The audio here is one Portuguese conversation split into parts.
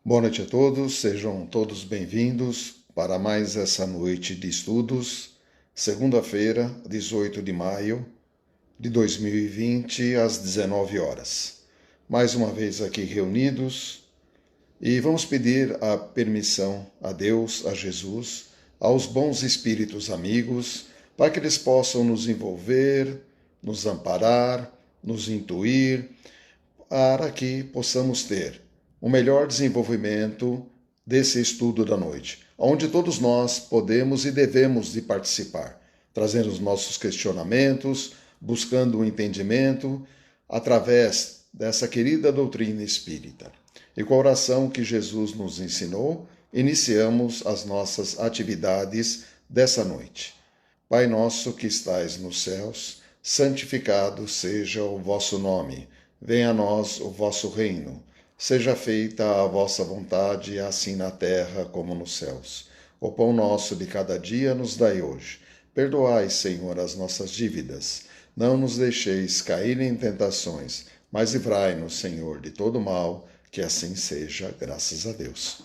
Boa noite a todos, sejam todos bem-vindos para mais essa noite de estudos, segunda-feira, 18 de maio de 2020, às 19 horas. Mais uma vez aqui reunidos e vamos pedir a permissão a Deus, a Jesus, aos bons espíritos amigos, para que eles possam nos envolver, nos amparar, nos intuir, para que possamos ter o melhor desenvolvimento desse estudo da noite, onde todos nós podemos e devemos de participar, trazendo os nossos questionamentos, buscando o entendimento através dessa querida doutrina espírita. E com a oração que Jesus nos ensinou, iniciamos as nossas atividades dessa noite. Pai nosso que estais nos céus, santificado seja o vosso nome. Venha a nós o vosso reino. Seja feita a vossa vontade, assim na terra como nos céus. O pão nosso de cada dia nos dai hoje. Perdoai, Senhor, as nossas dívidas. Não nos deixeis cair em tentações, mas livrai-nos, Senhor, de todo mal, que assim seja, graças a Deus.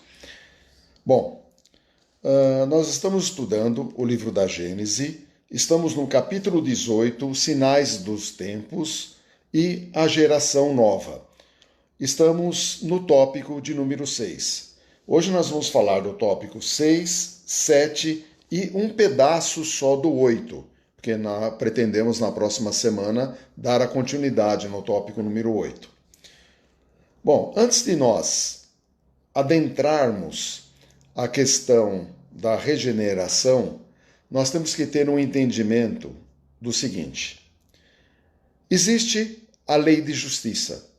Bom, nós estamos estudando o livro da Gênese, estamos no capítulo 18, Sinais dos Tempos e a Geração Nova. Estamos no tópico de número 6. Hoje nós vamos falar do tópico 6, 7 e um pedaço só do 8, porque pretendemos na próxima semana dar a continuidade no tópico número 8. Bom, antes de nós adentrarmos a questão da regeneração, nós temos que ter um entendimento do seguinte: existe a lei de justiça.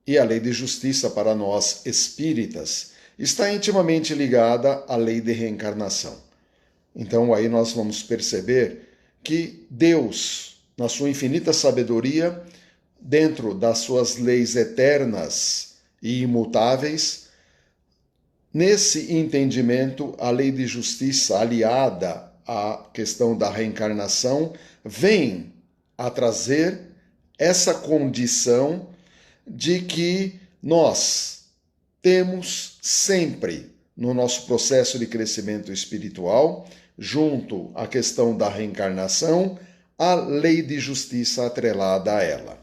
E a lei de justiça para nós espíritas está intimamente ligada à lei de reencarnação. Então aí nós vamos perceber que Deus, na sua infinita sabedoria, dentro das suas leis eternas e imutáveis, nesse entendimento, a lei de justiça aliada à questão da reencarnação vem a trazer essa condição de que nós temos sempre no nosso processo de crescimento espiritual, junto à questão da reencarnação, a lei de justiça atrelada a ela.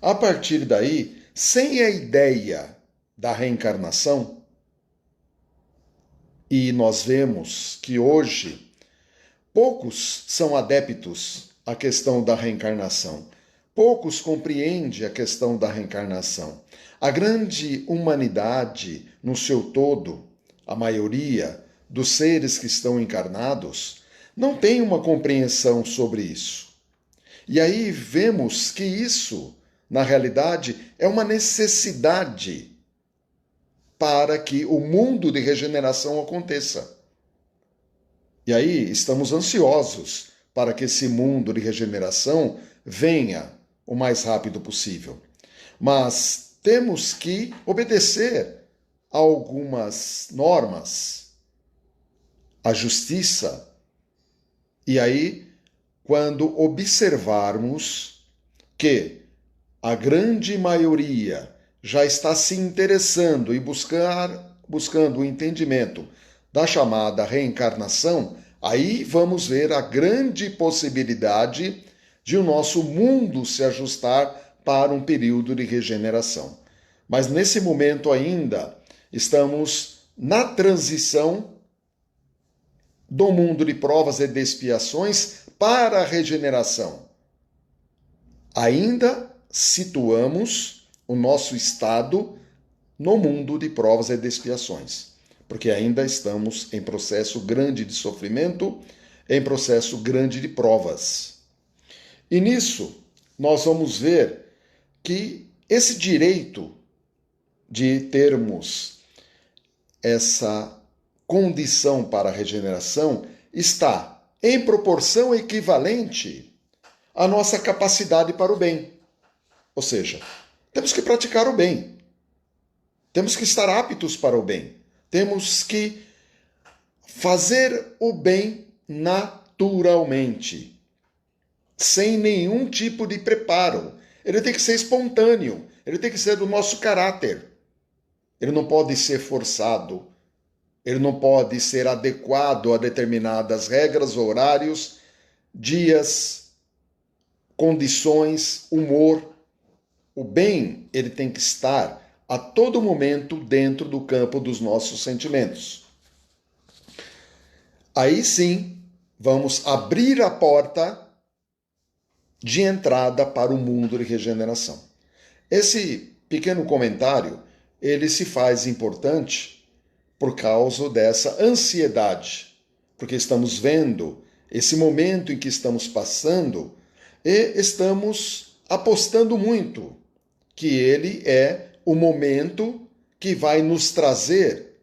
A partir daí, sem a ideia da reencarnação, e nós vemos que hoje poucos são adeptos à questão da reencarnação. Poucos compreendem a questão da reencarnação. A grande humanidade, no seu todo, a maioria dos seres que estão encarnados, não tem uma compreensão sobre isso. E aí vemos que isso, na realidade, é uma necessidade para que o mundo de regeneração aconteça. E aí estamos ansiosos para que esse mundo de regeneração venha o mais rápido possível. Mas temos que obedecer a algumas normas, a justiça. E aí, quando observarmos que a grande maioria já está se interessando e buscando o entendimento da chamada reencarnação, aí vamos ver a grande possibilidade de o nosso mundo se ajustar para um período de regeneração. Mas nesse momento ainda estamos na transição do mundo de provas e de expiações para a regeneração. Ainda situamos o nosso estado no mundo de provas e de expiações, porque ainda estamos em processo grande de sofrimento, em processo grande de provas. E nisso, nós vamos ver que esse direito de termos essa condição para a regeneração está em proporção equivalente à nossa capacidade para o bem. Ou seja, temos que praticar o bem. Temos que estar aptos para o bem. Temos que fazer o bem naturalmente, sem nenhum tipo de preparo. Ele tem que ser espontâneo, ele tem que ser do nosso caráter. ele não pode ser forçado, ele não pode ser adequado a determinadas regras, horários, dias, condições, humor. O bem, ele tem que estar a todo momento dentro do campo dos nossos sentimentos. Aí sim, vamos abrir a porta de entrada para o mundo de regeneração. Esse pequeno comentário, ele se faz importante por causa dessa ansiedade, porque estamos vendo esse momento em que estamos passando e estamos apostando muito que ele é o momento que vai nos trazer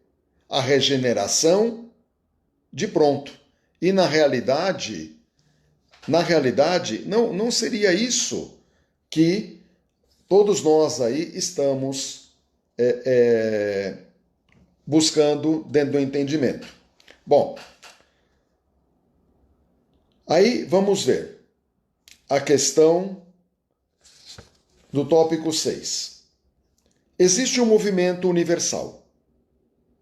a regeneração de pronto. E na realidade, não seria isso que todos nós aí estamos buscando dentro do entendimento. Bom, aí vamos ver a questão do tópico 6. Existe um movimento universal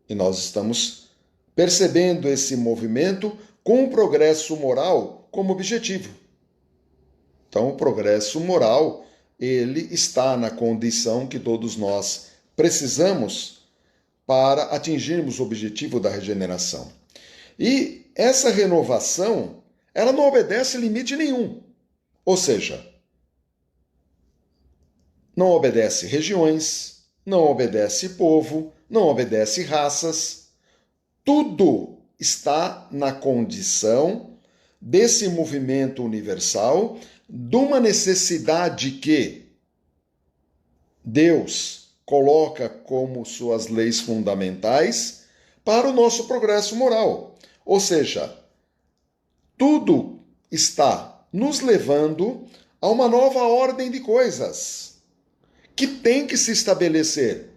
e nós estamos percebendo esse movimento com o progresso moral como objetivo. Então, o progresso moral, ele está na condição que todos nós precisamos para atingirmos o objetivo da regeneração. E essa renovação, ela não obedece limite nenhum. Ou seja, não obedece regiões, não obedece povo, não obedece raças. Tudo está na condição desse movimento universal, de uma necessidade que Deus coloca como suas leis fundamentais para o nosso progresso moral. Ou seja, tudo está nos levando a uma nova ordem de coisas que tem que se estabelecer.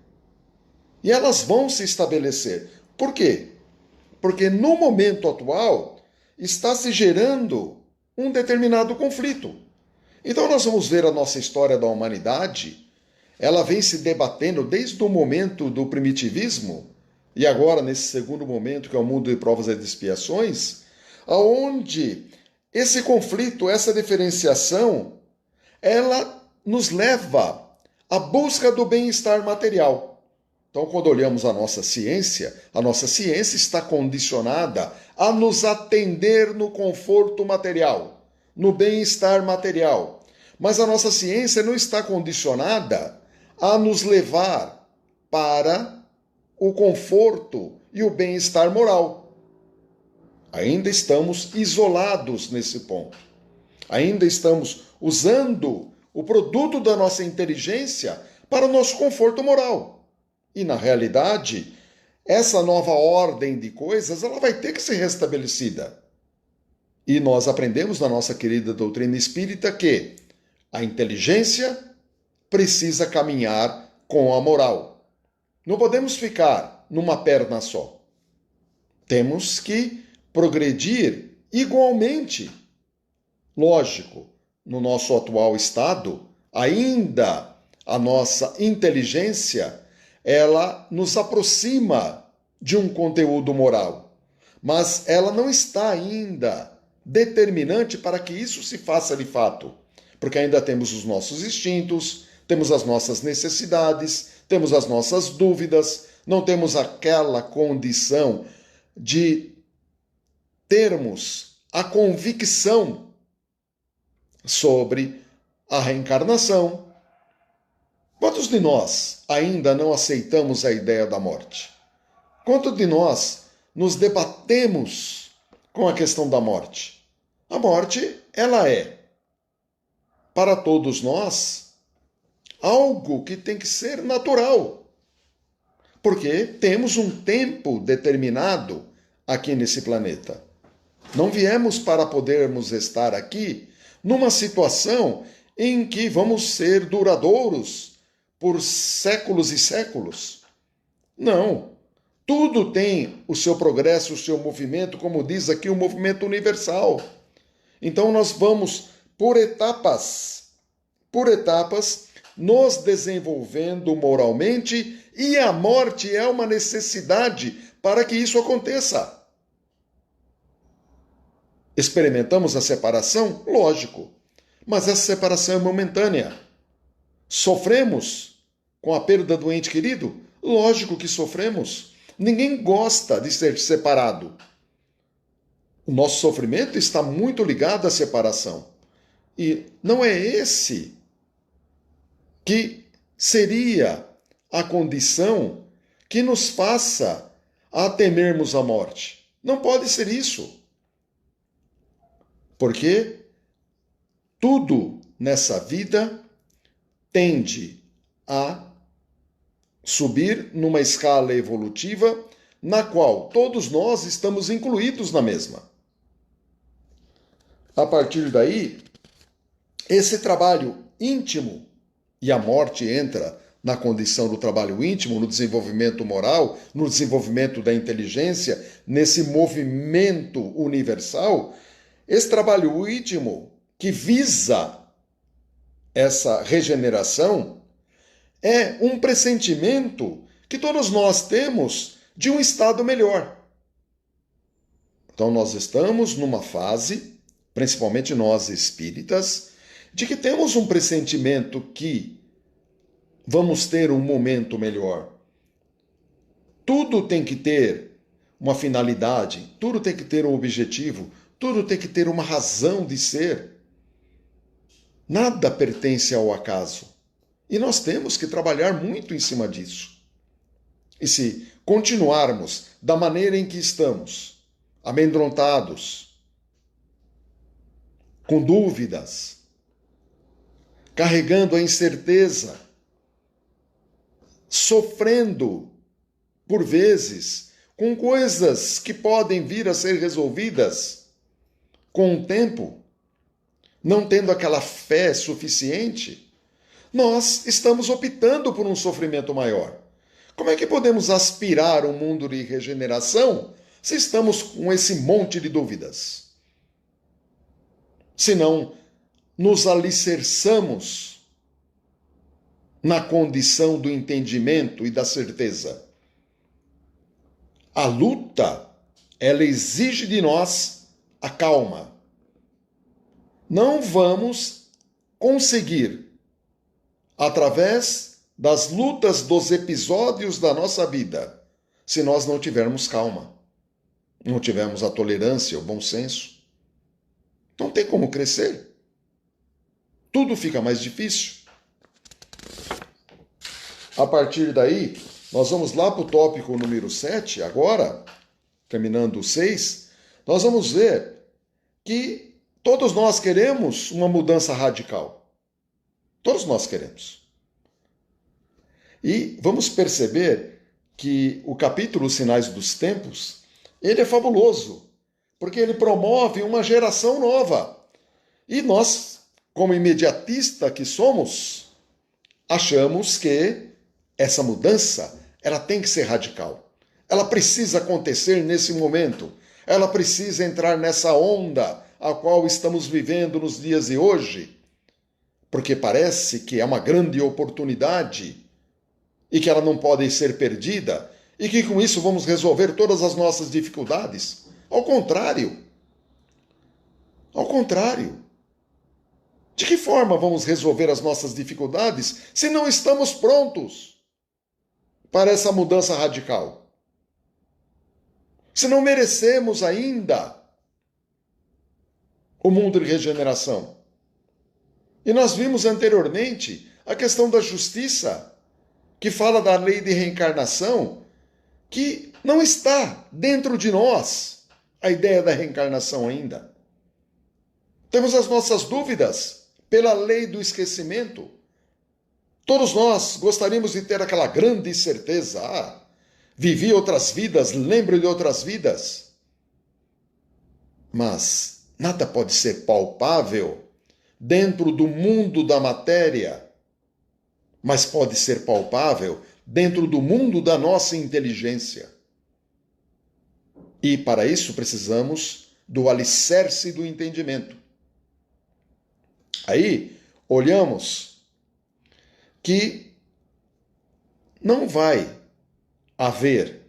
E elas vão se estabelecer. Por quê? Porque no momento atual está se gerando um determinado conflito. Então nós vamos ver a nossa história da humanidade, ela vem se debatendo desde o momento do primitivismo, e agora nesse segundo momento, que é o mundo de provas e de expiações, aonde esse conflito, essa diferenciação, ela nos leva à busca do bem-estar material. Então, quando olhamos a nossa ciência está condicionada a nos atender no conforto material, no bem-estar material. Mas a nossa ciência não está condicionada a nos levar para o conforto e o bem-estar moral. Ainda estamos isolados nesse ponto. Ainda estamos usando o produto da nossa inteligência para o nosso conforto moral. E, na realidade, essa nova ordem de coisas ela vai ter que ser restabelecida. E nós aprendemos na nossa querida doutrina espírita que a inteligência precisa caminhar com a moral. Não podemos ficar numa perna só. Temos que progredir igualmente. Lógico, no nosso atual estado, ainda a nossa inteligência ela nos aproxima de um conteúdo moral, mas ela não está ainda determinante para que isso se faça de fato, porque ainda temos os nossos instintos, temos as nossas necessidades, temos as nossas dúvidas, não temos aquela condição de termos a convicção sobre a reencarnação. Quantos de nós ainda não aceitamos a ideia da morte? Quantos de nós nos debatemos com a questão da morte? A morte, ela é, para todos nós, algo que tem que ser natural. Porque temos um tempo determinado aqui nesse planeta. Não viemos para podermos estar aqui numa situação em que vamos ser duradouros por séculos e séculos. Não. Tudo tem o seu progresso, o seu movimento, como diz aqui, o movimento universal. Então nós vamos por etapas, nos desenvolvendo moralmente e a morte é uma necessidade para que isso aconteça. Experimentamos a separação? Lógico, mas essa separação é momentânea. Sofremos com a perda do ente querido? Lógico que sofremos. Ninguém gosta de ser separado. O nosso sofrimento está muito ligado à separação. E não é esse que seria a condição que nos faça a temermos a morte. Não pode ser isso. Porque tudo nessa vida tende a subir numa escala evolutiva na qual todos nós estamos incluídos na mesma. A partir daí, esse trabalho íntimo, e a morte entra na condição do trabalho íntimo, no desenvolvimento moral, no desenvolvimento da inteligência, nesse movimento universal, esse trabalho íntimo que visa essa regeneração é um pressentimento que todos nós temos de um estado melhor. Então nós estamos numa fase, principalmente nós espíritas, de que temos um pressentimento que vamos ter um momento melhor. Tudo tem que ter uma finalidade, tudo tem que ter um objetivo, tudo tem que ter uma razão de ser. Nada pertence ao acaso. E nós temos que trabalhar muito em cima disso. E se continuarmos da maneira em que estamos, amedrontados, com dúvidas, carregando a incerteza, sofrendo, por vezes, com coisas que podem vir a ser resolvidas com o tempo, não tendo aquela fé suficiente, nós estamos optando por um sofrimento maior. Como é que podemos aspirar um mundo de regeneração se estamos com esse monte de dúvidas? Se não nos alicerçamos na condição do entendimento e da certeza. A luta, ela exige de nós a calma. Não vamos conseguir, através das lutas dos episódios da nossa vida, se nós não tivermos calma, não tivermos a tolerância, o bom senso. Não tem como crescer. Tudo fica mais difícil. A partir daí, nós vamos lá para o tópico número 7, agora, terminando o 6, nós vamos ver que todos nós queremos uma mudança radical. Todos nós queremos. E vamos perceber que o capítulo Os Sinais dos Tempos, ele é fabuloso, porque ele promove uma geração nova. E nós, como imediatista que somos, achamos que essa mudança, ela tem que ser radical. Ela precisa acontecer nesse momento. Ela precisa entrar nessa onda a qual estamos vivendo nos dias de hoje, porque parece que é uma grande oportunidade e que ela não pode ser perdida e que com isso vamos resolver todas as nossas dificuldades. Ao contrário. Ao contrário. De que forma vamos resolver as nossas dificuldades se não estamos prontos para essa mudança radical? Se não merecemos ainda o mundo de regeneração. E nós vimos anteriormente a questão da justiça, que fala da lei de reencarnação, que não está dentro de nós a ideia da reencarnação ainda. Temos as nossas dúvidas pela lei do esquecimento. Todos nós gostaríamos de ter aquela grande certeza. Vivi outras vidas, lembro de outras vidas. Mas nada pode ser palpável dentro do mundo da matéria, mas pode ser palpável dentro do mundo da nossa inteligência. E para isso precisamos do alicerce do entendimento. Aí olhamos que não vai haver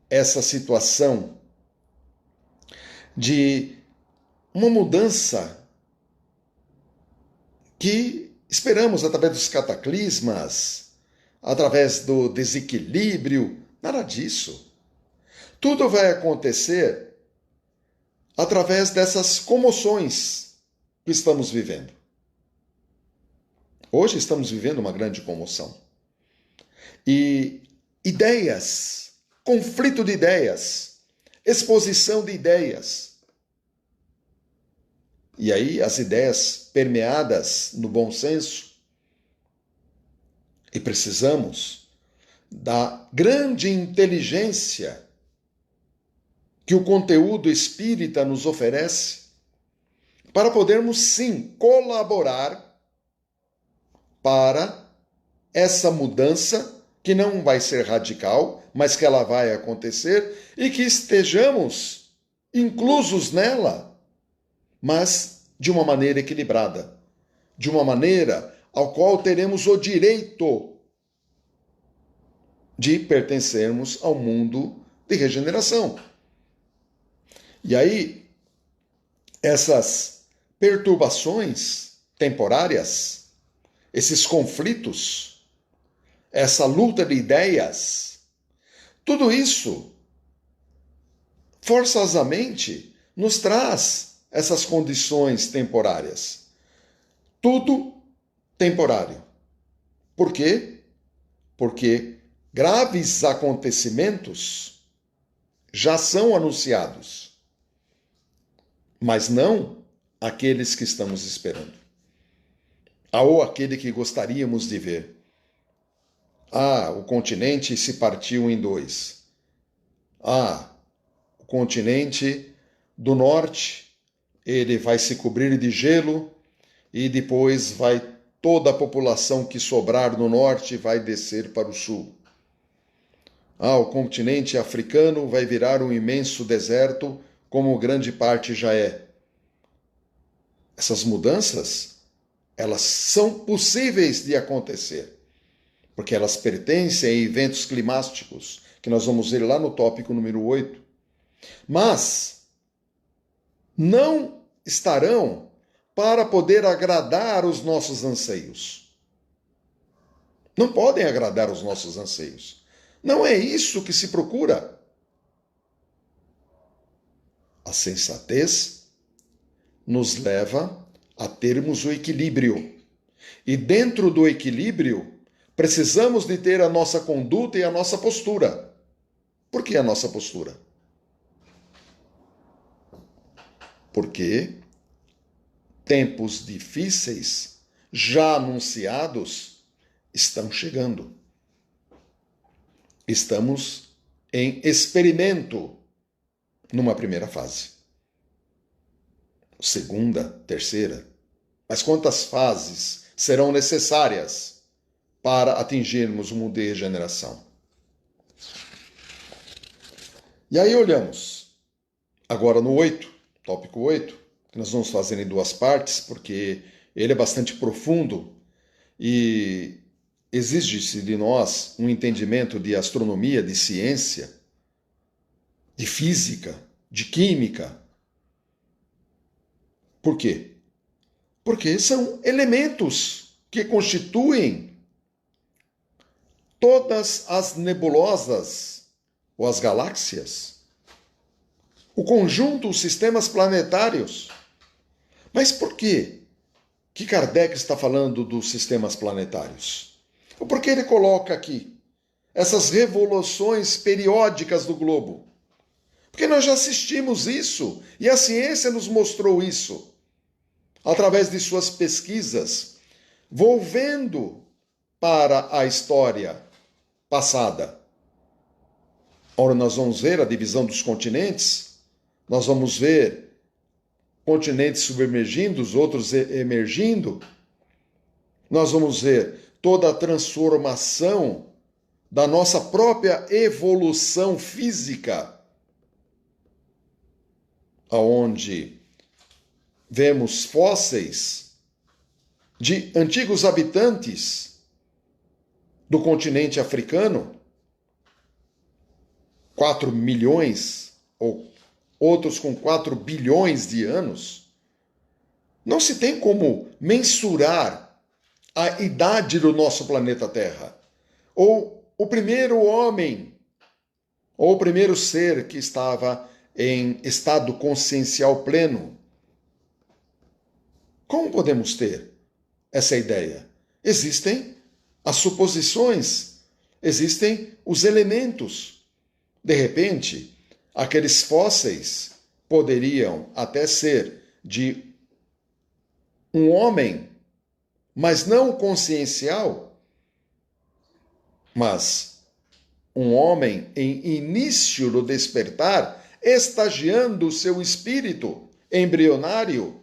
essa situação de uma mudança que esperamos através dos cataclismas, através do desequilíbrio, nada disso. Tudo vai acontecer através dessas comoções que estamos vivendo. Hoje estamos vivendo uma grande comoção. E ideias, conflito de ideias, exposição de ideias. E aí as ideias permeadas no bom senso. E precisamos da grande inteligência que o conteúdo espírita nos oferece para podermos sim colaborar para essa mudança que não vai ser radical, mas que ela vai acontecer e que estejamos inclusos nela, mas de uma maneira equilibrada, de uma maneira ao qual teremos o direito de pertencermos ao mundo de regeneração. E aí, essas perturbações temporárias, esses conflitos, essa luta de ideias, tudo isso forçosamente nos traz essas condições temporárias. Tudo temporário. Por quê? Porque graves acontecimentos já são anunciados, mas não aqueles que estamos esperando. Ou aquele que gostaríamos de ver. O continente se partiu em dois. O continente do norte, ele vai se cobrir de gelo e depois toda a população que sobrar no norte vai descer para o sul. O continente africano vai virar um imenso deserto, como grande parte já é. Essas mudanças, elas são possíveis de acontecer, porque elas pertencem a eventos climáticos, que nós vamos ver lá no tópico número 8. Mas não estarão para poder agradar os nossos anseios. Não podem agradar os nossos anseios. Não é isso que se procura. A sensatez nos leva a termos o equilíbrio. E dentro do equilíbrio, precisamos de ter a nossa conduta e a nossa postura. Por que a nossa postura? Porque tempos difíceis, já anunciados, estão chegando. Estamos em experimento numa primeira fase. Segunda, terceira. Mas quantas fases serão necessárias para atingirmos o mundo de regeneração? E aí olhamos agora no 8, tópico 8, que nós vamos fazer em duas partes, porque ele é bastante profundo e exige-se de nós um entendimento de astronomia, de ciência, de física, de química. Por quê? Porque são elementos que constituem todas as nebulosas ou as galáxias, o conjunto, os sistemas planetários. Mas por quê que Kardec está falando dos sistemas planetários? Ou por que ele coloca aqui essas revoluções periódicas do globo? Porque nós já assistimos isso e a ciência nos mostrou isso através de suas pesquisas, volvendo para a história passada. Ora, nós vamos ver a divisão dos continentes, nós vamos ver continentes submergindo, os outros emergindo, nós vamos ver toda a transformação da nossa própria evolução física, aonde vemos fósseis de antigos habitantes do continente africano, 4 milhões, ou outros com 4 bilhões de anos, não se tem como mensurar a idade do nosso planeta Terra. Ou o primeiro homem, ou o primeiro ser que estava em estado consciencial pleno. Como podemos ter essa ideia? Existem as suposições, existem os elementos. De repente, aqueles fósseis poderiam até ser de um homem, mas não consciencial, mas um homem em início do despertar, estagiando o seu espírito embrionário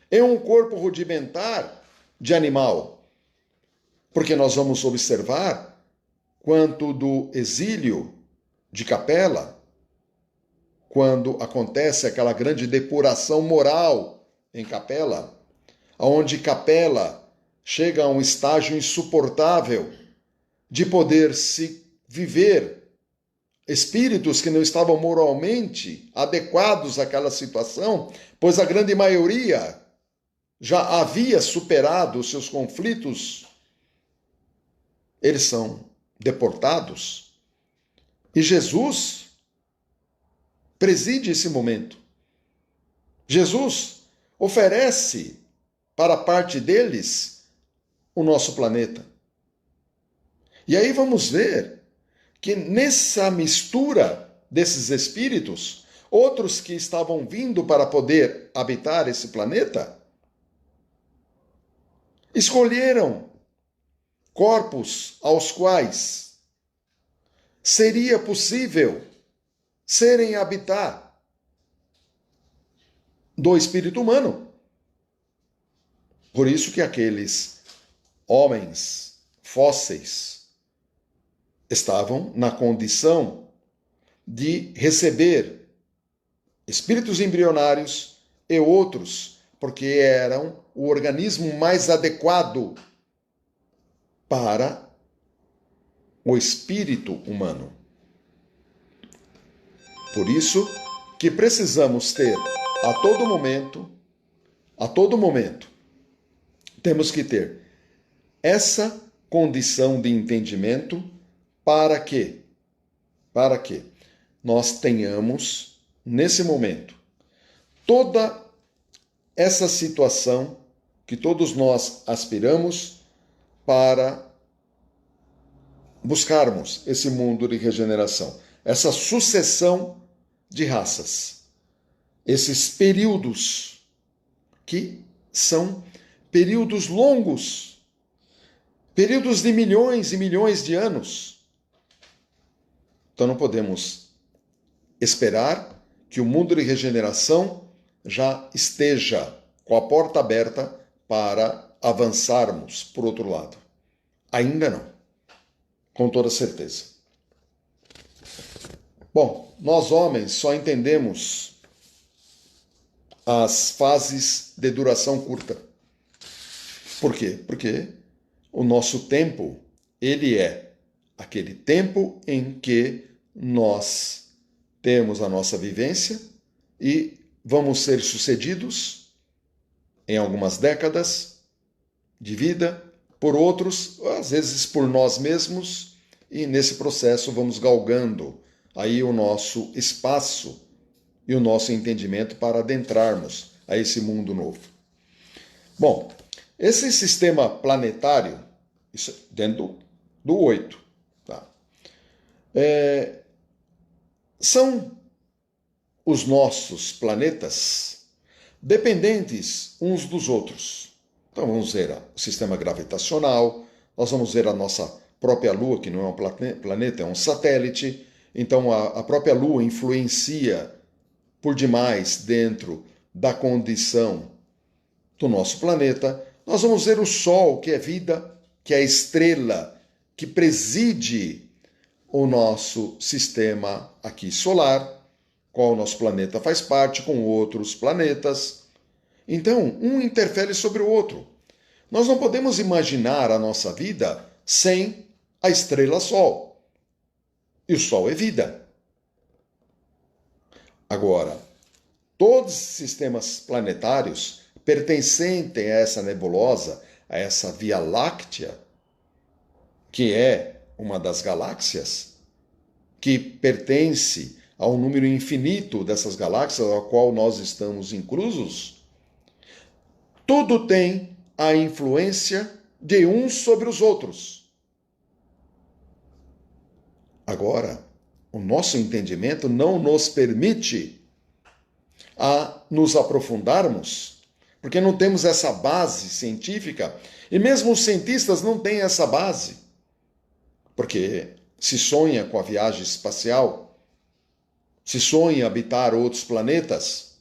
em um corpo rudimentar de animal. Porque nós vamos observar quanto do exílio de Capela, quando acontece aquela grande depuração moral em Capela, onde Capela chega a um estágio insuportável de poder se viver espíritos que não estavam moralmente adequados àquela situação, pois a grande maioria já havia superado os seus conflitos. Eles são deportados. E Jesus preside esse momento. Jesus oferece para parte deles o nosso planeta. E aí vamos ver que nessa mistura desses espíritos, outros que estavam vindo para poder habitar esse planeta, escolheram corpos aos quais seria possível serem habitar do espírito humano. Por isso que aqueles homens fósseis estavam na condição de receber espíritos embrionários e outros, porque eram o organismo mais adequado para o espírito humano. Por isso que precisamos ter a todo momento, temos que ter essa condição de entendimento para que nós tenhamos, nesse momento, toda essa situação que todos nós aspiramos para buscarmos esse mundo de regeneração, essa sucessão de raças, esses períodos que são períodos longos, períodos de milhões e milhões de anos. Então não podemos esperar que o mundo de regeneração já esteja com a porta aberta para avançarmos por outro lado. Ainda não, com toda certeza. Bom, nós homens só entendemos as fases de duração curta. Por quê? Porque o nosso tempo, ele é aquele tempo em que nós temos a nossa vivência e vamos ser sucedidos em algumas décadas de vida por outros, às vezes por nós mesmos, e nesse processo vamos galgando aí o nosso espaço e o nosso entendimento para adentrarmos a esse mundo novo. Bom, esse sistema planetário, isso dentro do 8, tá? São os nossos planetas dependentes uns dos outros. Então vamos ver o sistema gravitacional, nós vamos ver a nossa própria Lua, que não é um planeta, é um satélite. Então a própria Lua influencia por demais dentro da condição do nosso planeta. Nós vamos ver o Sol, que é vida, que é a estrela que preside o nosso sistema aqui solar, qual o nosso planeta faz parte, com outros planetas. Então, um interfere sobre o outro. Nós não podemos imaginar a nossa vida sem a estrela Sol. E o Sol é vida. Agora, todos os sistemas planetários pertencentes a essa nebulosa, a essa Via Láctea, que é uma das galáxias, que pertence ao número infinito dessas galáxias ao qual nós estamos inclusos, tudo tem a influência de uns sobre os outros. Agora, o nosso entendimento não nos permite a nos aprofundarmos, porque não temos essa base científica, e mesmo os cientistas não têm essa base, porque se sonha com a viagem espacial, se sonha habitar outros planetas,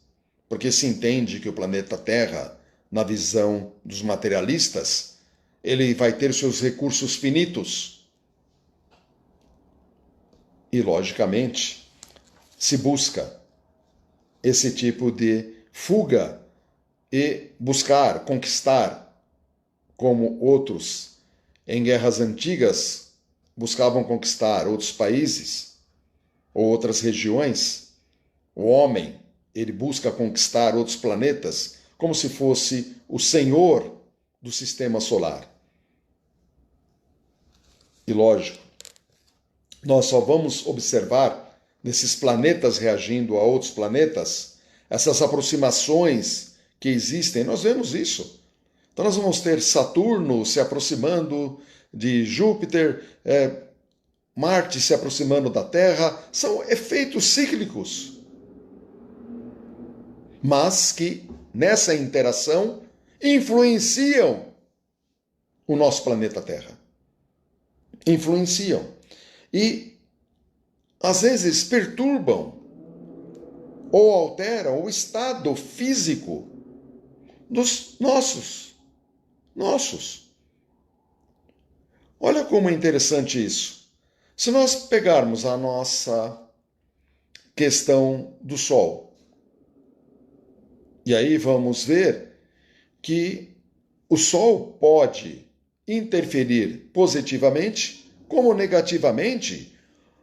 porque se entende que o planeta Terra, na visão dos materialistas, ele vai ter seus recursos finitos. E, logicamente, se busca esse tipo de fuga e buscar, conquistar, como outros em guerras antigas buscavam conquistar outros países ou outras regiões. O homem, ele busca conquistar outros planetas como se fosse o senhor do sistema solar. E lógico, nós só vamos observar nesses planetas reagindo a outros planetas, essas aproximações que existem, nós vemos isso. Então nós vamos ter Saturno se aproximando de Júpiter, Marte se aproximando da Terra, são efeitos cíclicos, mas que nessa interação influenciam o nosso planeta Terra. Influenciam. E às vezes perturbam ou alteram o estado físico dos nossos. Olha como é interessante isso. Se nós pegarmos a nossa questão do Sol, e aí vamos ver que o Sol pode interferir positivamente como negativamente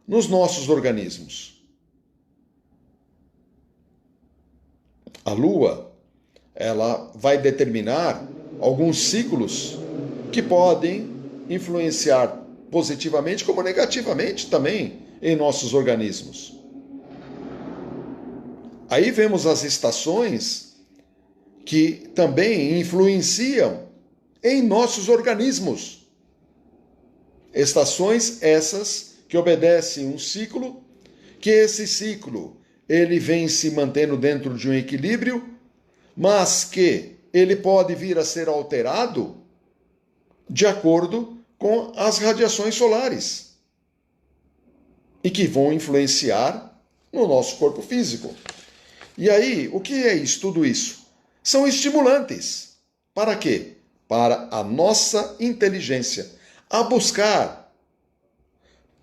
nos nossos organismos. A Lua, ela vai determinar alguns ciclos que podem influenciar positivamente como negativamente também em nossos organismos. Aí vemos as estações que também influenciam em nossos organismos. Estações essas que obedecem um ciclo, que esse ciclo ele vem se mantendo dentro de um equilíbrio, mas que ele pode vir a ser alterado de acordo com as radiações solares e que vão influenciar no nosso corpo físico. E aí, o que é isso, tudo isso? São estimulantes. Para quê? Para a nossa inteligência, a buscar,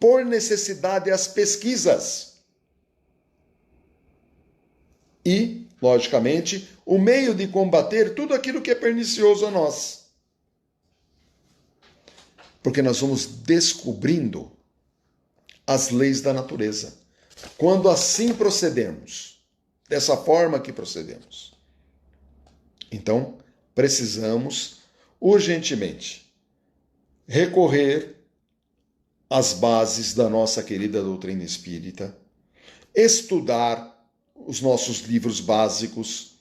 por necessidade, as pesquisas. E, logicamente, o meio de combater tudo aquilo que é pernicioso a nós. Porque nós vamos descobrindo as leis da natureza. Quando assim procedemos, dessa forma que procedemos. Então, precisamos urgentemente recorrer às bases da nossa querida doutrina espírita, estudar os nossos livros básicos,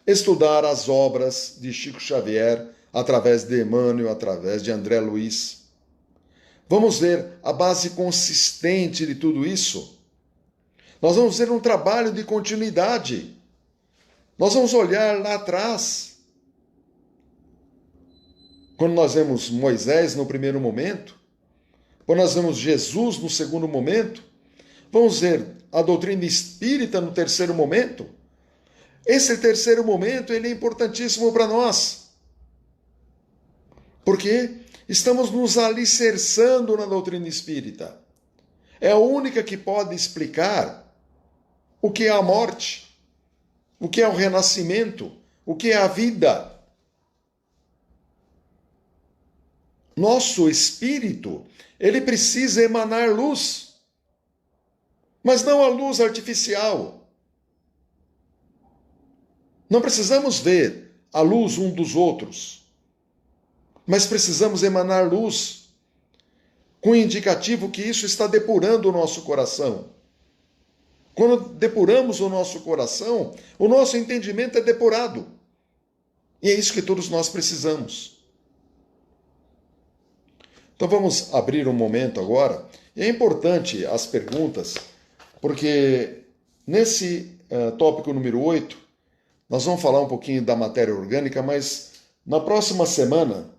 estudar as obras de Chico Xavier, através de Emmanuel, através de André Luiz. Vamos ver a base consistente de tudo isso. Nós vamos ver um trabalho de continuidade. Nós vamos olhar lá atrás. Quando nós vemos Moisés no primeiro momento, quando nós vemos Jesus no segundo momento, vamos ver a doutrina espírita no terceiro momento. Esse terceiro momento ele é importantíssimo para nós, porque estamos nos alicerçando na doutrina espírita. É a única que pode explicar o que é a morte, o que é o renascimento, o que é a vida. Nosso espírito, ele precisa emanar luz, mas não a luz artificial. Não precisamos ver a luz um dos outros, mas precisamos emanar luz com indicativo que isso está depurando o nosso coração. Quando depuramos o nosso coração, o nosso entendimento é depurado. E é isso que todos nós precisamos. Então vamos abrir um momento agora. E é importante as perguntas, porque nesse tópico número 8, nós vamos falar um pouquinho da matéria orgânica, mas na próxima semana,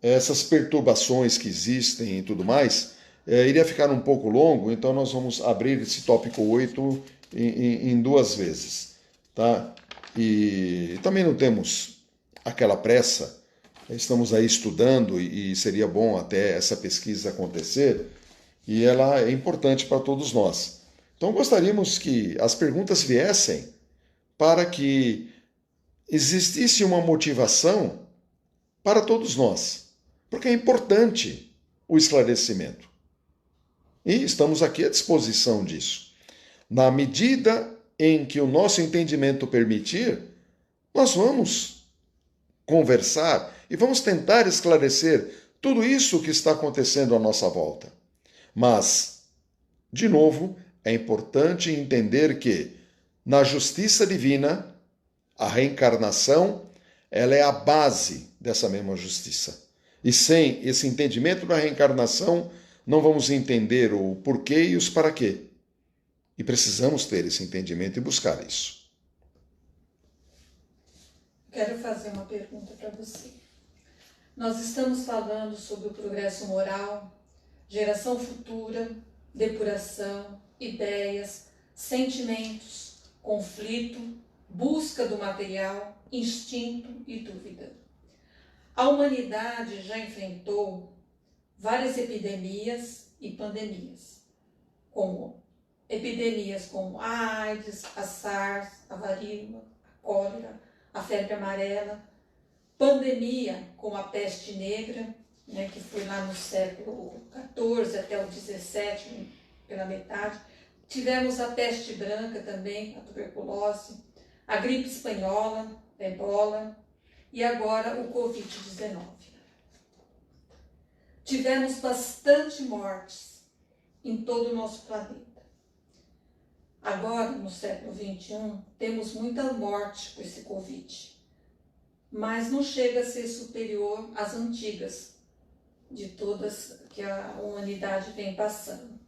essas perturbações que existem e tudo mais, iria ficar um pouco longo, então nós vamos abrir esse tópico 8 em duas vezes. Tá? E também não temos aquela pressa, estamos aí estudando e seria bom até essa pesquisa acontecer, e ela é importante para todos nós. Então gostaríamos que as perguntas viessem para que existisse uma motivação para todos nós, porque é importante o esclarecimento. E estamos aqui à disposição disso. Na medida em que o nosso entendimento permitir, nós vamos conversar e vamos tentar esclarecer tudo isso que está acontecendo à nossa volta. Mas, de novo, é importante entender que, na justiça divina, a reencarnação, ela é a base dessa mesma justiça. E sem esse entendimento da reencarnação, não vamos entender o porquê e os para quê. E precisamos ter esse entendimento e buscar isso. Quero fazer uma pergunta para você. Nós estamos falando sobre o progresso moral, geração futura, depuração, ideias, sentimentos, conflito, busca do material, instinto e dúvida. A humanidade já enfrentou várias epidemias e pandemias, como epidemias como a AIDS, a SARS, a varíola, a cólera, a febre amarela, pandemia como a peste negra, né, que foi lá no século XIV até o XVII, pela metade. Tivemos a peste branca também, a tuberculose, a gripe espanhola, a ebola e agora o Covid-19. Tivemos bastante mortes em todo o nosso planeta. Agora, no século XXI, temos muita morte com esse Covid, mas não chega a ser superior às antigas, de todas que a humanidade vem passando.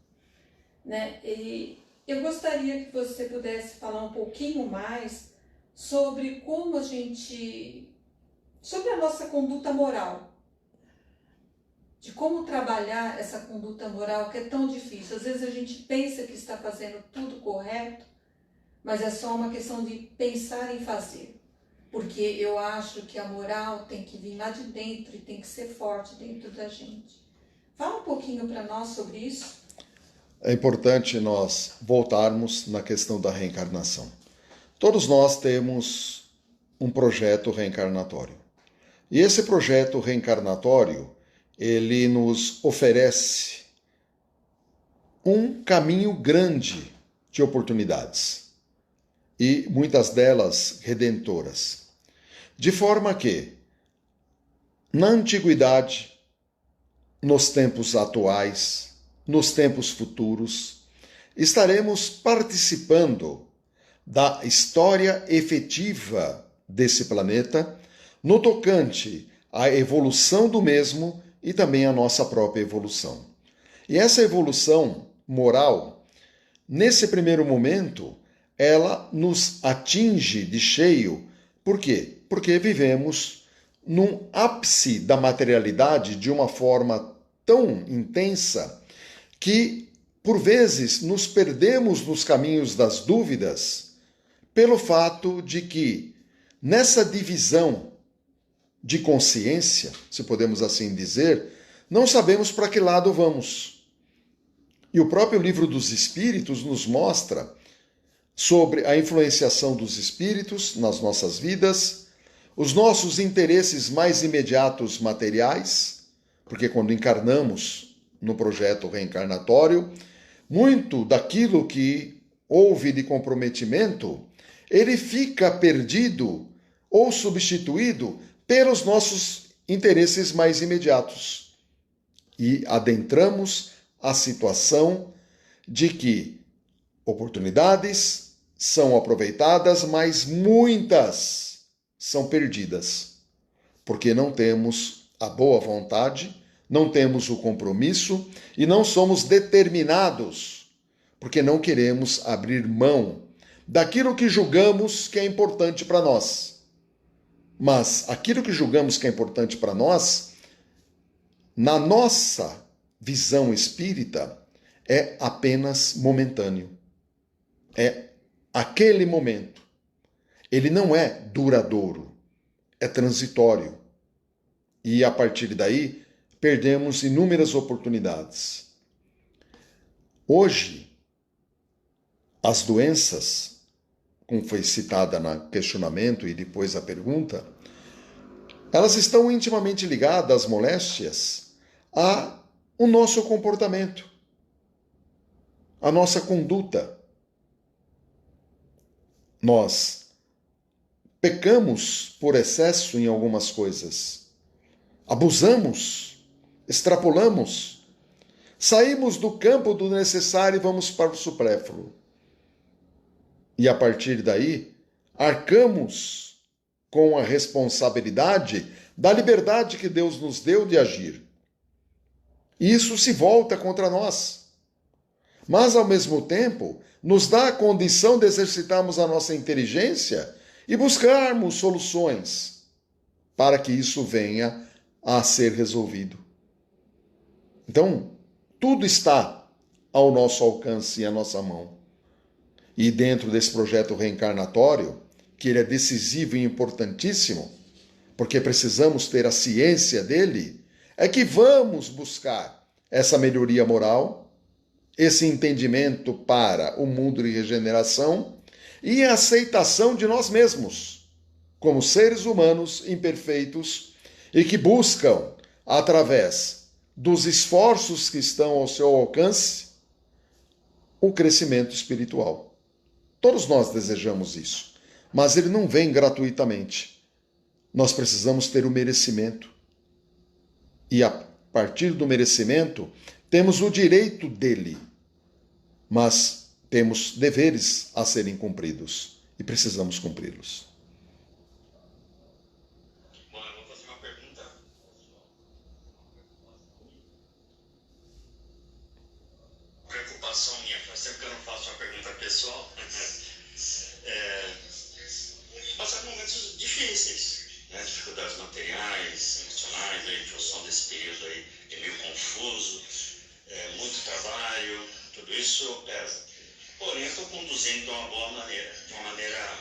Né? E eu gostaria que você pudesse falar um pouquinho mais sobre como sobre a nossa conduta moral, de como trabalhar essa conduta moral que é tão difícil. Às vezes a gente pensa que está fazendo tudo correto, mas é só uma questão de pensar em fazer. Porque eu acho que a moral tem que vir lá de dentro e tem que ser forte dentro da gente. Fala um pouquinho para nós sobre isso. É importante nós voltarmos na questão da reencarnação. Todos nós temos um projeto reencarnatório. E esse projeto reencarnatório, ele nos oferece um caminho grande de oportunidades, e muitas delas redentoras. De forma que, na antiguidade, nos tempos atuais, nos tempos futuros, estaremos participando da história efetiva desse planeta, no tocante à evolução do mesmo e também à nossa própria evolução. E essa evolução moral, nesse primeiro momento, ela nos atinge de cheio. Por quê? Porque vivemos num ápice da materialidade de uma forma tão intensa que, por vezes, nos perdemos nos caminhos das dúvidas pelo fato de que, nessa divisão de consciência, se podemos assim dizer, não sabemos para que lado vamos. E o próprio Livro dos Espíritos nos mostra sobre a influenciação dos espíritos nas nossas vidas, os nossos interesses mais imediatos materiais, Porque quando encarnamos no projeto reencarnatório, muito daquilo que houve de comprometimento, ele fica perdido ou substituído pelos nossos interesses mais imediatos. E adentramos a situação de que oportunidades são aproveitadas, mas muitas são perdidas, porque não temos a boa vontade, não temos o compromisso e não somos determinados, porque não queremos abrir mão daquilo que julgamos que é importante para nós. Mas aquilo que julgamos que é importante para nós, na nossa visão espírita, é apenas momentâneo. É aquele momento. Ele não é duradouro, é transitório. E a partir daí, perdemos inúmeras oportunidades. Hoje, as doenças, como foi citada no questionamento e depois a pergunta, elas estão intimamente ligadas às moléstias ao nosso comportamento, à nossa conduta. Nós pecamos por excesso em algumas coisas, abusamos, extrapolamos, saímos do campo do necessário e vamos para o supérfluo. E a partir daí, arcamos com a responsabilidade da liberdade que Deus nos deu de agir. E isso se volta contra nós. Mas, ao mesmo tempo, nos dá a condição de exercitarmos a nossa inteligência e buscarmos soluções para que isso venha a ser resolvido. Então, tudo está ao nosso alcance e à nossa mão. E dentro desse projeto reencarnatório, que ele é decisivo e importantíssimo, porque precisamos ter a ciência dele, é que vamos buscar essa melhoria moral, esse entendimento para o mundo de regeneração e a aceitação de nós mesmos, como seres humanos imperfeitos e que buscam, através dos esforços que estão ao seu alcance, o crescimento espiritual. Todos nós desejamos isso, mas ele não vem gratuitamente. Nós precisamos ter o merecimento. E a partir do merecimento, temos o direito dele, mas temos deveres a serem cumpridos e precisamos cumpri-los. Bom, eu vou fazer uma pergunta. Preocupação minha, faz tempo que eu não faço uma pergunta pessoal. Passar por momentos difíceis, né? Dificuldades materiais, emocionais, aí, em função desse período aí de meio confuso, muito trabalho, tudo isso pesa. Porém, eu estou conduzindo de uma boa maneira, de uma maneira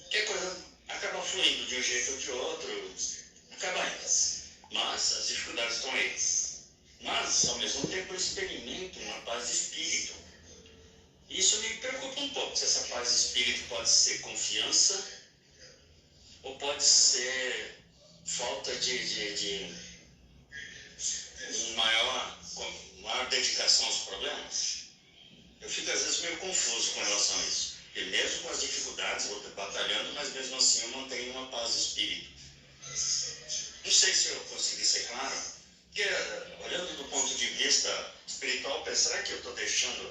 que a coisa acaba fluindo de um jeito ou de outro, acaba indo. Mas as dificuldades estão aí. Mas, ao mesmo tempo, eu experimento uma paz de espírito. Isso me preocupa um pouco, se essa paz de espírito pode ser confiança ou pode ser falta de maior dedicação aos problemas. Eu fico às vezes meio confuso com relação a isso. E mesmo com as dificuldades, eu vou batalhando, mas mesmo assim eu mantenho uma paz de espírito. Não sei se eu consegui ser claro, porque olhando do ponto de vista espiritual, será que eu estou deixando,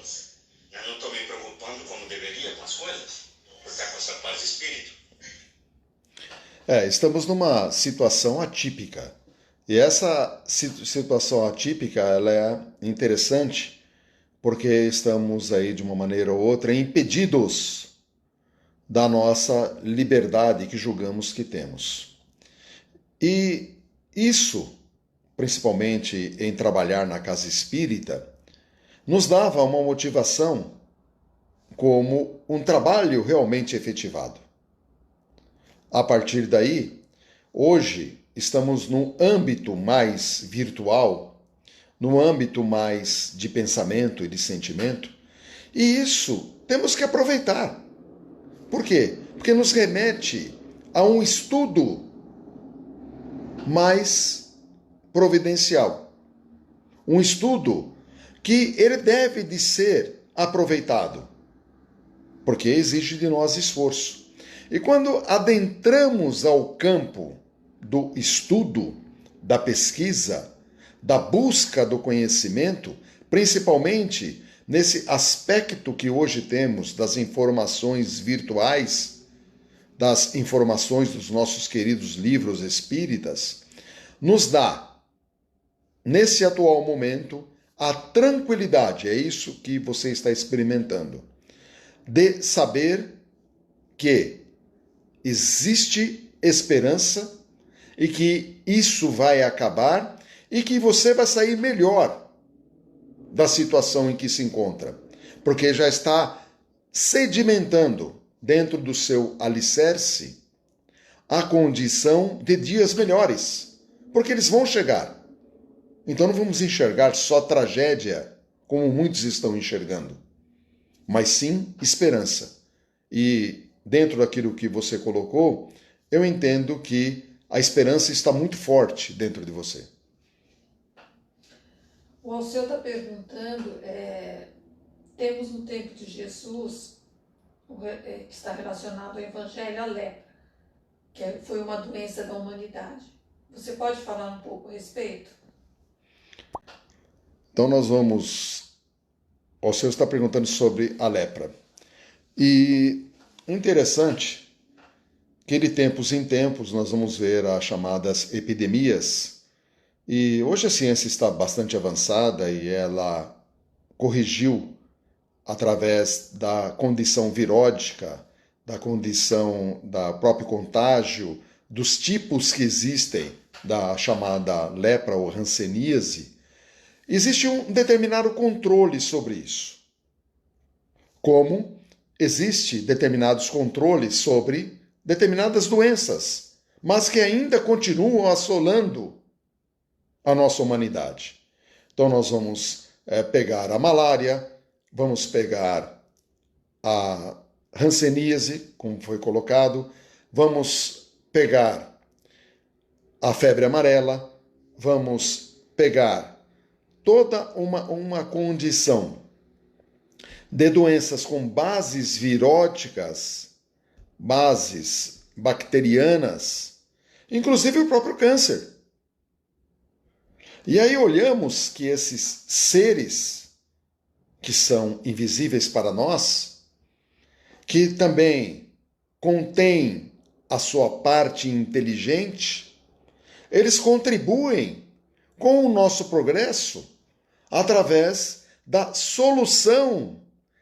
né, não estou me preocupando como deveria com as coisas? Por estar com essa paz de espírito? Estamos numa situação atípica. E essa situação atípica, ela é interessante porque estamos aí, de uma maneira ou outra, impedidos da nossa liberdade que julgamos que temos. E isso, principalmente em trabalhar na casa espírita, nos dava uma motivação como um trabalho realmente efetivado. A partir daí, hoje, estamos num âmbito mais virtual, num âmbito mais de pensamento e de sentimento, e isso temos que aproveitar. Por quê? Porque nos remete a um estudo mais providencial. Um estudo que ele deve de ser aproveitado, porque exige de nós esforço. E quando adentramos ao campo do estudo, da pesquisa, da busca do conhecimento, principalmente nesse aspecto que hoje temos das informações virtuais, das informações dos nossos queridos livros espíritas, nos dá, nesse atual momento, a tranquilidade, é isso que você está experimentando, de saber que existe esperança e que isso vai acabar e que você vai sair melhor da situação em que se encontra, porque já está sedimentando dentro do seu alicerce a condição de dias melhores, porque eles vão chegar. Então não vamos enxergar só tragédia, como muitos estão enxergando, mas sim esperança. E dentro daquilo que você colocou, eu entendo que a esperança está muito forte dentro de você. O Alceu está perguntando, temos no tempo de Jesus, que está relacionado ao Evangelho, a lepra, que foi uma doença da humanidade. Você pode falar um pouco a respeito? Então nós vamos... O Alceu está perguntando sobre a lepra. E interessante que de tempos em tempos nós vamos ver as chamadas epidemias. E hoje a ciência está bastante avançada e ela corrigiu através da condição virótica, da condição da próprio contágio, dos tipos que existem da chamada lepra ou hanseníase. Existe um determinado controle sobre isso. Como existe determinados controles sobre determinadas doenças, mas que ainda continuam assolando a nossa humanidade. Então nós vamos pegar a malária, vamos pegar a hanseníase, como foi colocado, vamos pegar a febre amarela, vamos pegar toda uma condição de doenças com bases viróticas, bases bacterianas, inclusive o próprio câncer. E aí olhamos que esses seres que são invisíveis para nós, que também contêm a sua parte inteligente, eles contribuem com o nosso progresso através da solução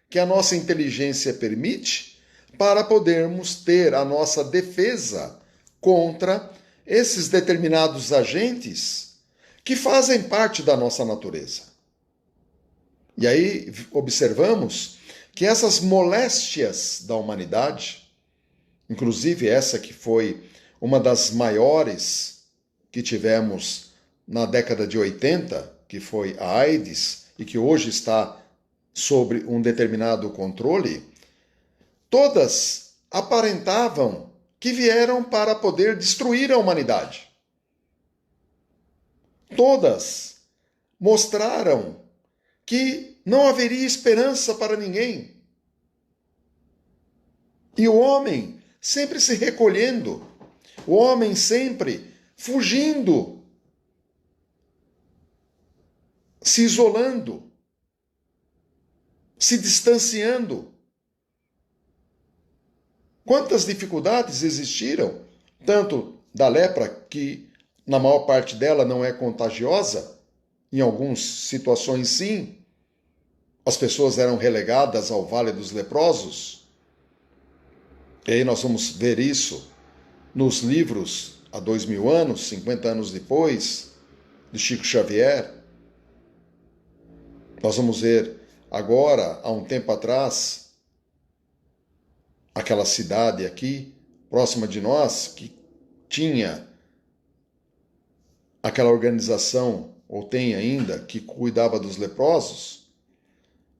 que a nossa inteligência permite para podermos ter a nossa defesa contra esses determinados agentes que fazem parte da nossa natureza. E aí observamos que essas moléstias da humanidade, inclusive essa que foi uma das maiores que tivemos na década de 80, que foi a AIDS, e que hoje está sobre um determinado controle, todas aparentavam que vieram para poder destruir a humanidade. Todas mostraram que não haveria esperança para ninguém. E o homem sempre se recolhendo, o homem sempre fugindo, se isolando, se distanciando. Quantas dificuldades existiram, tanto da lepra, que na maior parte dela não é contagiosa, em algumas situações sim, as pessoas eram relegadas ao Vale dos Leprosos. E aí nós vamos ver isso nos livros há 2000 anos, 50 anos depois, de Chico Xavier. Nós vamos ver agora, há um tempo atrás, aquela cidade aqui, próxima de nós, que tinha aquela organização, ou tem ainda, que cuidava dos leprosos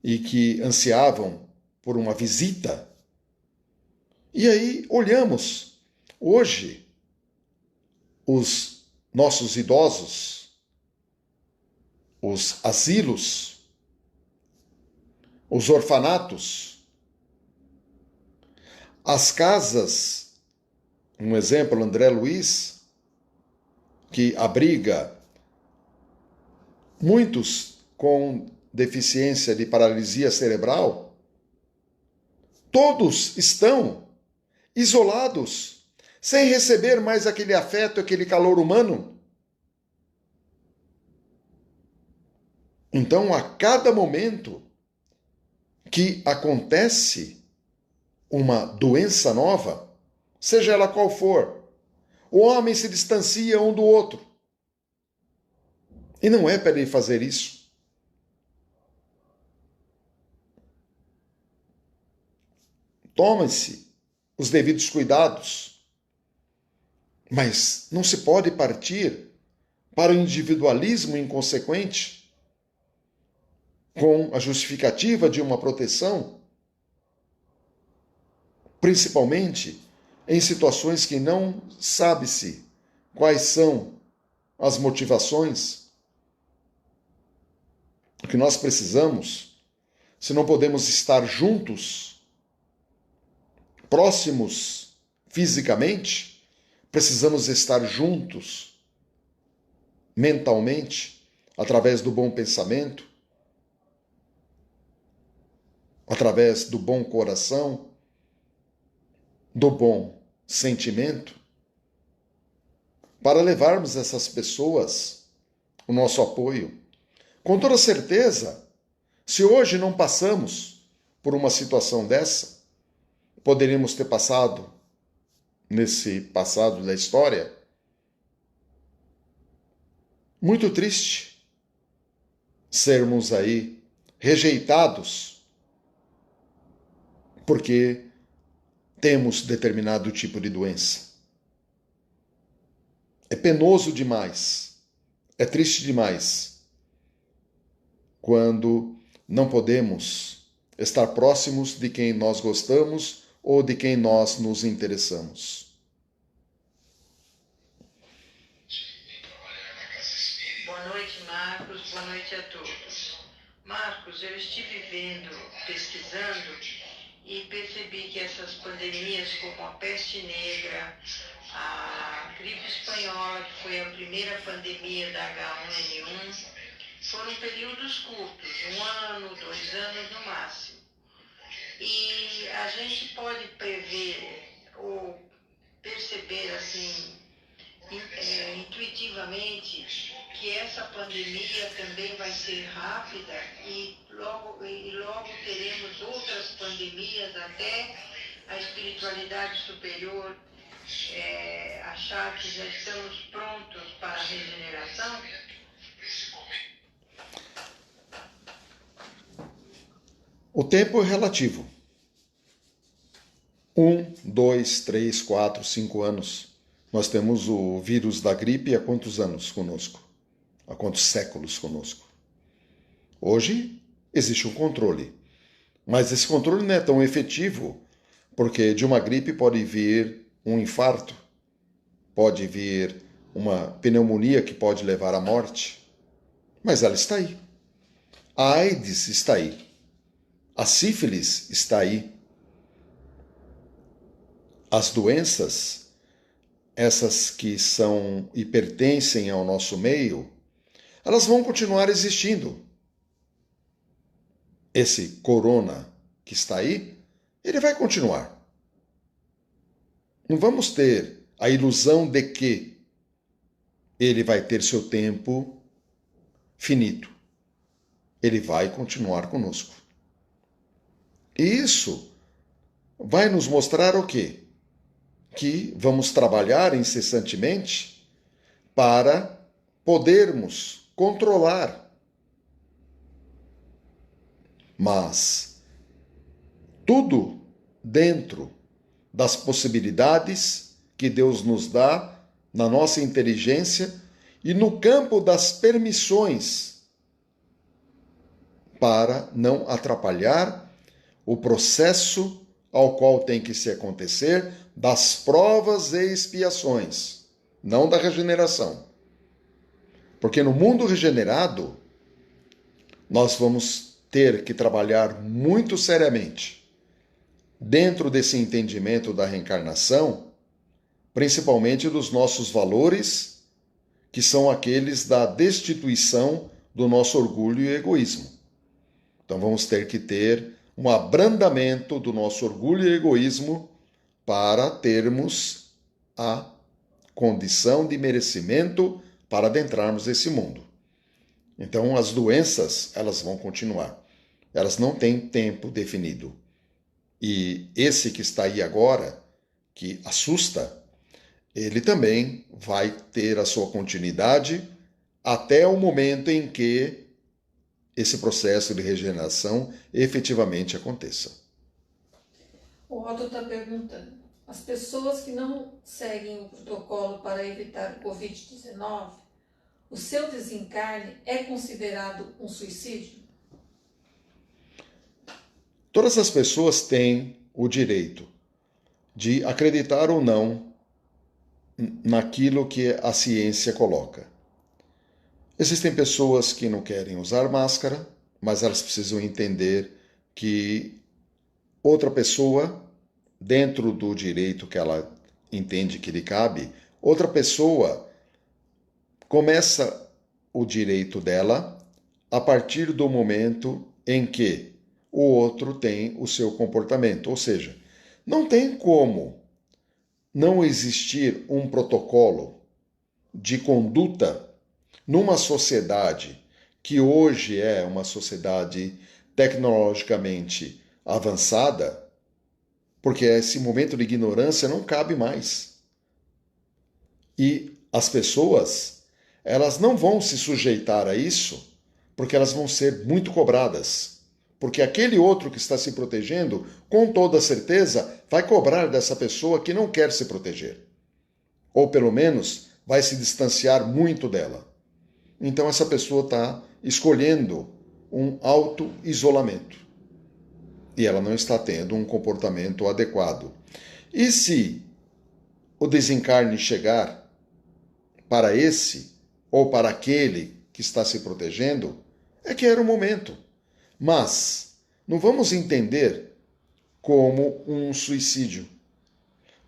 e que ansiavam por uma visita. E aí olhamos, hoje, os nossos idosos, os asilos, os orfanatos, as casas, um exemplo, André Luiz, que abriga muitos com deficiência de paralisia cerebral, todos estão isolados, sem receber mais aquele afeto, aquele calor humano. Então, a cada momento que acontece uma doença nova, seja ela qual for, o homem se distancia um do outro. E não é para ele fazer isso. Tome-se os devidos cuidados, mas não se pode partir para o individualismo inconsequente com a justificativa de uma proteção, principalmente em situações que não sabe-se quais são as motivações. O que nós precisamos, se não podemos estar juntos, próximos fisicamente, precisamos estar juntos mentalmente, através do bom pensamento, através do bom coração, do bom sentimento, para levarmos essas pessoas o nosso apoio. Com toda certeza, se hoje não passamos por uma situação dessa, poderíamos ter passado nesse passado da história. Muito triste sermos aí rejeitados porque temos determinado tipo de doença. É penoso demais, é triste demais quando não podemos estar próximos de quem nós gostamos ou de quem nós nos interessamos. Boa noite, Marcos. Boa noite a todos. Marcos, eu estive pesquisando e percebi que essas pandemias como a peste negra, a gripe espanhola, que foi a primeira pandemia da H1N1, foram períodos curtos, 1 ano, 2 anos no máximo. E a gente pode prever ou perceber assim, intuitivamente, que essa pandemia também vai ser rápida e logo teremos outras pandemias até a espiritualidade superior achar que já estamos prontos para a regeneração? O tempo é relativo. 1, 2, 3, 4, 5 anos. Nós temos o vírus da gripe há quantos anos conosco? Há quantos séculos conosco? Hoje existe um controle, mas esse controle não é tão efetivo, porque de uma gripe pode vir um infarto, pode vir uma pneumonia que pode levar à morte, mas ela está aí. A AIDS está aí. A sífilis está aí. As doenças, essas que são e pertencem ao nosso meio, elas vão continuar existindo. Esse corona que está aí, ele vai continuar. Não vamos ter a ilusão de que ele vai ter seu tempo finito. Ele vai continuar conosco. E isso vai nos mostrar o quê? Que vamos trabalhar incessantemente para podermos controlar. Mas tudo dentro das possibilidades que Deus nos dá na nossa inteligência e no campo das permissões para não atrapalhar o processo ao qual tem que se acontecer das provas e expiações, não da regeneração. Porque no mundo regenerado, nós vamos ter que trabalhar muito seriamente dentro desse entendimento da reencarnação, principalmente dos nossos valores, que são aqueles da destituição do nosso orgulho e egoísmo. Então vamos ter que ter um abrandamento do nosso orgulho e egoísmo para termos a condição de merecimento para adentrarmos esse mundo. Então as doenças, elas vão continuar. Elas não têm tempo definido. E esse que está aí agora, que assusta, ele também vai ter a sua continuidade até o momento em que esse processo de regeneração efetivamente aconteça. O Otto está perguntando, as pessoas que não seguem o protocolo para evitar o Covid-19, o seu desencarne é considerado um suicídio? Todas as pessoas têm o direito de acreditar ou não naquilo que a ciência coloca. Existem pessoas que não querem usar máscara, mas elas precisam entender que outra pessoa, dentro do direito que ela entende que lhe cabe, outra pessoa começa o direito dela a partir do momento em que o outro tem o seu comportamento. Ou seja, não tem como não existir um protocolo de conduta numa sociedade que hoje é uma sociedade tecnologicamente avançada, porque esse momento de ignorância não cabe mais. E as pessoas, elas não vão se sujeitar a isso, porque elas vão ser muito cobradas. Porque aquele outro que está se protegendo, com toda certeza, vai cobrar dessa pessoa que não quer se proteger. Ou pelo menos vai se distanciar muito dela. Então essa pessoa está escolhendo um auto-isolamento. E ela não está tendo um comportamento adequado. E se o desencarne chegar para esse ou para aquele que está se protegendo, é que era o momento. Mas não vamos entender como um suicídio.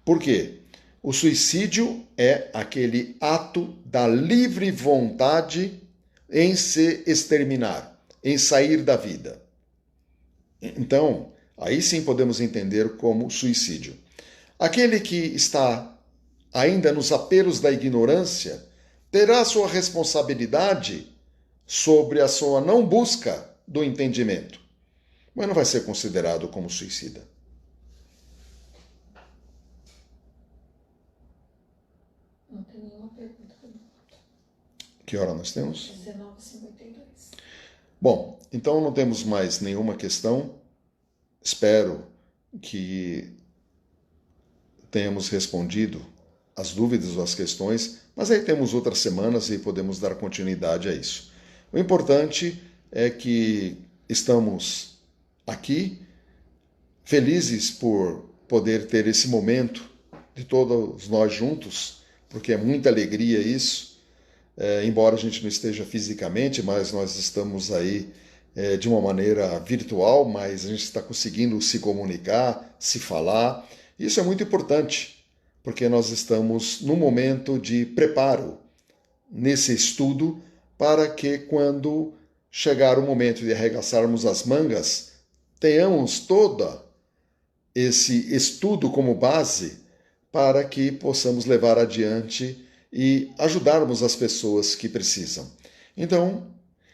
Por quê? O suicídio é aquele ato da livre vontade em se exterminar, em sair da vida. Então, aí sim podemos entender como suicídio. Aquele que está ainda nos apelos da ignorância terá sua responsabilidade sobre a sua não busca do entendimento, mas não vai ser considerado como suicida. Não tem nenhuma pergunta. Que hora nós temos? 19h52. Bom, então não temos mais nenhuma questão. Espero que tenhamos respondido as dúvidas ou as questões, mas aí temos outras semanas e podemos dar continuidade a isso. O importante é que estamos aqui felizes por poder ter esse momento de todos nós juntos, porque é muita alegria isso, embora a gente não esteja fisicamente, mas nós estamos aí de uma maneira virtual, mas a gente está conseguindo se comunicar, se falar. Isso é muito importante, porque nós estamos num momento de preparo nesse estudo para que quando chegar o momento de arregaçarmos as mangas, tenhamos todo esse estudo como base para que possamos levar adiante e ajudarmos as pessoas que precisam. Então,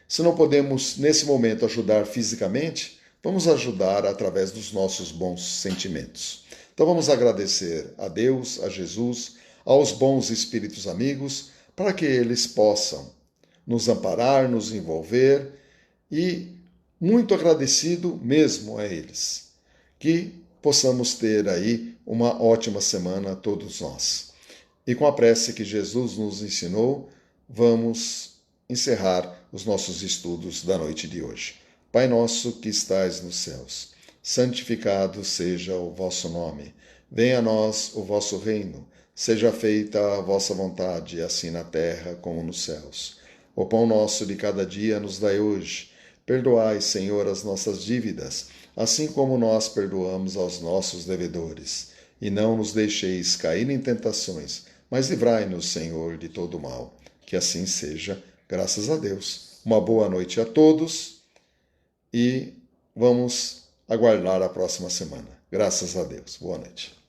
se não podemos, nesse momento, ajudar fisicamente, vamos ajudar através dos nossos bons sentimentos. Então vamos agradecer a Deus, a Jesus, aos bons espíritos amigos, para que eles possam nos amparar, nos envolver e muito agradecido mesmo a eles. Que possamos ter aí uma ótima semana todos nós. E com a prece que Jesus nos ensinou, vamos encerrar os nossos estudos da noite de hoje. Pai nosso que estais nos céus, santificado seja o vosso nome. Venha a nós o vosso reino. Seja feita a vossa vontade, assim na terra como nos céus. O pão nosso de cada dia nos dai hoje. Perdoai, Senhor, as nossas dívidas, assim como nós perdoamos aos nossos devedores. E não nos deixeis cair em tentações, mas livrai-nos, Senhor, de todo mal. Que assim seja, graças a Deus. Uma boa noite a todos e vamos aguardar a próxima semana. Graças a Deus. Boa noite.